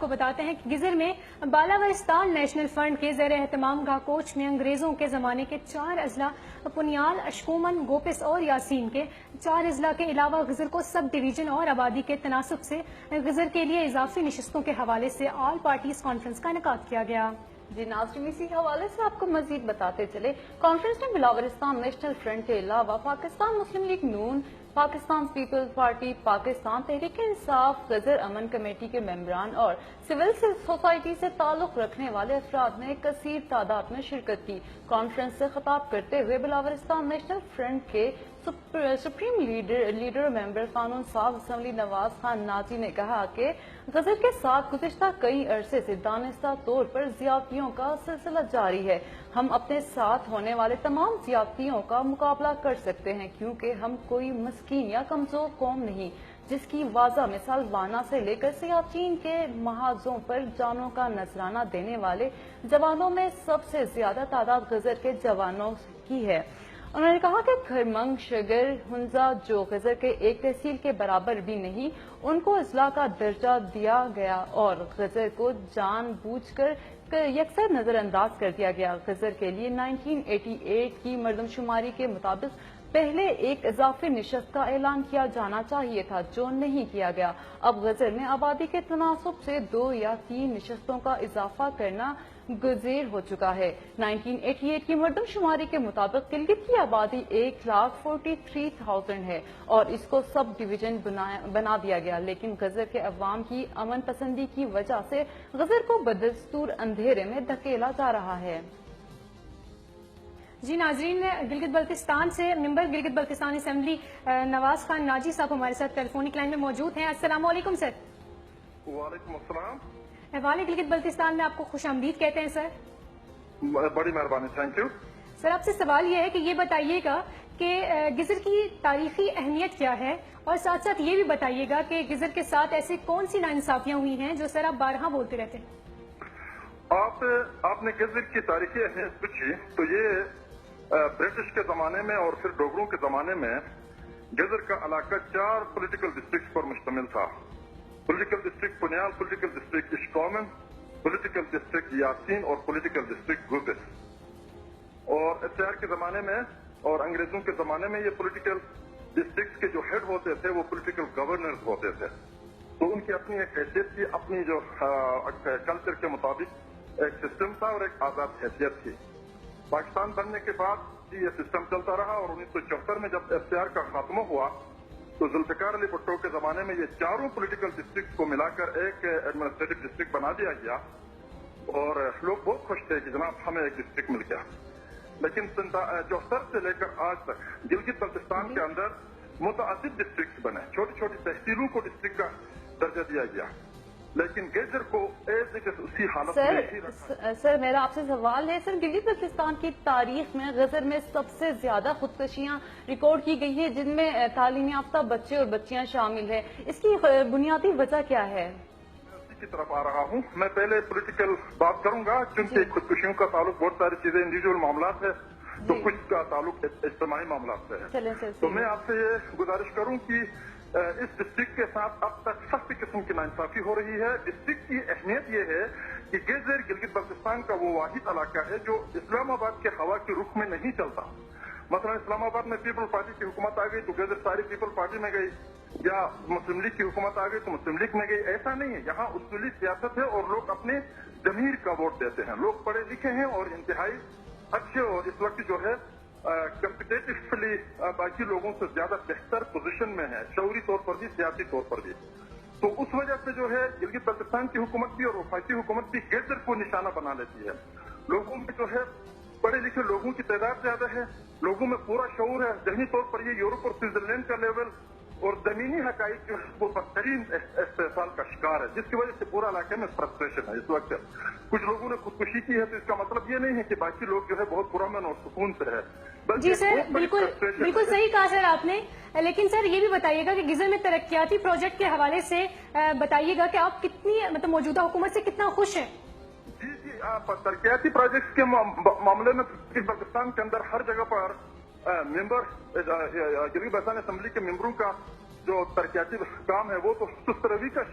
کو بتاتے ہیں کہ گزر میں بالاورستان نیشنل فرنٹ کے زیر اہتمام گاہ کوچ میں انگریزوں کے زمانے کے 4 اضلاع پنیال، اشکومن، گوپس اور یاسین کے 4 اضلاع کے علاوہ گزر کو سب ڈویژن اور آبادی کے تناسب سے گزر کے لیے اضافی نشستوں کے حوالے سے آل پارٹیز کانفرنس کا انعقاد کیا گیا۔ جی ناظرین، اسی حوالے سے آپ کو مزید بتاتے چلے، کانفرنس میں بلاورستان نیشنل فرنٹ کے علاوہ پاکستان مسلم لیگ نون، پاکستان پیپلز پارٹی، پاکستان تحریک انصاف، غزر امن کمیٹی کے ممبران اور سول سوسائٹی سے تعلق رکھنے والے افراد نے کثیر تعداد میں شرکت کی۔ کانفرنس سے خطاب کرتے ہوئے بلاورستان نیشنل فرنٹ کے سپریم لیڈر ممبر قانون ساز اسمبلی نواز خان ناجی نے کہا کہ غزر کے ساتھ گزشتہ کئی عرصے سے دانستہ طور پر زیادتیوں کا سلسلہ جاری ہے۔ ہم اپنے ساتھ ہونے والے تمام زیادتیوں کا مقابلہ کر سکتے ہیں کیونکہ ہم کوئی مسکین یا کمزور قوم نہیں، جس کی واضح مثال وانا سے لے کر سیاچین کے محاذوں پر جانوں کا نذرانہ دینے والے جوانوں میں سب سے زیادہ تعداد غزر کے جوانوں کی ہے۔ انہوں نے کہا کہ کھرمنگ، شگر، ہنزا جو غزر کے ایک تحصیل کے برابر بھی نہیں، ان کو اضلاع کا درجہ دیا گیا اور غزر کو جان بوجھ کر یکسر نظر انداز کر دیا گیا۔ غزر کے لیے 1988 کی مردم شماری کے مطابق پہلے ایک اضافی نشست کا اعلان کیا جانا چاہیے تھا جو نہیں کیا گیا۔ اب غزر میں آبادی کے تناسب سے 2 یا 3 نشستوں کا اضافہ کرنا گزیر ہو چکا ہے۔ 1988 کی مردم شماری کے مطابق گلگت کی آبادی 1,43,000 ہے اور اس کو سب ڈویژن بنا دیا گیا، لیکن غزر کے عوام کی امن پسندی کی وجہ سے غزر کو بدستور اندھیرے میں دھکیلا جا رہا ہے۔ جی ناظرین، گلگت بلتستان سے ممبر گلگت بلتستان اسمبلی نواز خان ناجی صاحب ہمارے ساتھ ٹیلیفونک لائن میں موجود ہیں۔ السلام علیکم سر۔ وعلیکم السلام۔ احوال گلگت بلتستان میں آپ کو خوش آمدید کہتے ہیں سر۔ بڑی مہربانی، تھینک یو۔ سر آپ سے سوال یہ ہے کہ یہ بتائیے گا کہ گزر کی تاریخی اہمیت کیا ہے، اور ساتھ ساتھ یہ بھی بتائیے گا کہ گزر کے ساتھ ایسی کون سی ناانصافیاں ہوئی ہیں جو سر آپ بارہا بولتے رہتے ہیں۔ آپ نے گزر کی تاریخی اہمیت پوچھی تو یہ برٹش کے زمانے میں اور پھر ڈوگروں کے زمانے میں گزر کا علاقہ 4 پولیٹیکل ڈسٹرکٹس پر مشتمل تھا۔ Political district Punial, political district Ishkoman, political district Yasin اور پولیٹیکل ڈسٹرکٹ گوپس۔ اور FCR کے زمانے میں اور انگریزوں کے زمانے میں یہ پولیٹیکل ڈسٹرکٹس کے جو ہیڈ ہوتے تھے وہ پولیٹیکل گورنرز ہوتے تھے، تو ان کی اپنی ایک حیثیت تھی، اپنی جو کلچر کے مطابق ایک سسٹم تھا اور ایک آزاد حیثیت تھی۔ پاکستان بننے کے بعد یہ سسٹم چلتا رہا اور 1974 میں جب FCR کا خاتمہ ہوا تو ذوالفقار علی بھٹو کے زمانے میں یہ 4 پولیٹیکل ڈسٹرکٹ کو ملا کر ایک ایڈمنسٹریٹو ڈسٹرکٹ بنا دیا گیا اور لوگ بہت خوش تھے کہ جناب ہمیں ایک ڈسٹرکٹ مل گیا۔ لیکن 74 سے لے کر آج تک گلگت بلتستان کے اندر متعدد ڈسٹرکٹ بنے، چھوٹی چھوٹی تحصیلوں کو ڈسٹرکٹ کا درجہ دیا گیا، لیکن گیزر کو اسی حالت میں ہی رکھا۔ سر میرا آپ سے سوال ہے، سر گلگت بلتستان کی تاریخ میں غزر میں سب سے زیادہ خودکشیاں ریکارڈ کی گئی ہیں جن میں تعلیم یافتہ بچے اور بچیاں شامل ہیں، اس کی بنیادی وجہ کیا ہے؟ اسی کی طرف آ رہا ہوں، میں پہلے پولیٹیکل بات کروں گا کیونکہ خودکشیوں کا تعلق بہت ساری چیزیں انڈیویجول معاملات ہے تو کچھ کا تعلق اجتماعی معاملات سے ہے۔ تو میں آپ سے یہ گزارش کروں کہ اس ڈسٹرکٹ کے ساتھ اب تک سخت قسم کی ناانصافی ہو رہی ہے۔ ڈسٹرکٹ کی اہمیت یہ ہے کہ گیزر گلگت بلتستان کا وہ واحد علاقہ ہے جو اسلام آباد کے ہوا کے رخ میں نہیں چلتا۔ مثلا اسلام آباد میں پیپل پارٹی کی حکومت آ گئی تو گیزر ساری پیپل پارٹی میں گئی، یا مسلم لیگ کی حکومت آ گئی تو مسلم لیگ میں گئی، ایسا نہیں ہے۔ یہاں اصولی سیاست ہے اور لوگ اپنے ضمیر کا ووٹ دیتے ہیں، لوگ پڑھے لکھے ہیں اور انتہائی اچھے اور اس وقت جو ہے کمپٹیٹولی باقی لوگوں سے زیادہ بہتر پوزیشن میں ہے، شعوری طور پر بھی سیاسی طور پر بھی۔ تو اس وجہ سے جو ہے گلگت بلتستان کی حکومت بھی اور وفاقی حکومت بھی گیزر کو نشانہ بنا لیتی ہے۔ لوگوں میں جو ہے پڑھے لکھے لوگوں کی تعداد زیادہ ہے، لوگوں میں پورا شعور ہے، ذہنی طور پر یہ یورپ اور سوئٹزرلینڈ کا لیول اور زمینی حقائق جو ہے وہ بدترین استحصال کا شکار ہے، جس کی وجہ سے پورا علاقے میں فرسٹریشن ہے۔ اس وقت کچھ لوگوں نے خودکشی کی ہے تو اس کا مطلب یہ نہیں ہے کہ باقی لوگ جو ہے بہت پرامن اور سکون سے ہے۔ جی سر، بالکل صحیح کہا سر آپ نے، لیکن سر یہ بھی بتائیے گا کہ گزر میں ترقیاتی پروجیکٹ کے حوالے سے بتائیے گا کہ آپ کتنی موجودہ حکومت سے کتنا خوش ہیں؟ جی ترقیاتی پروجیکٹس کے معاملے میں پاکستان کے اندر ہر جگہ پر ممبر گلگت بلتستان اسمبلی کے ممبروں کا جو ترقیاتی کام ہے وہ تو سست روی کا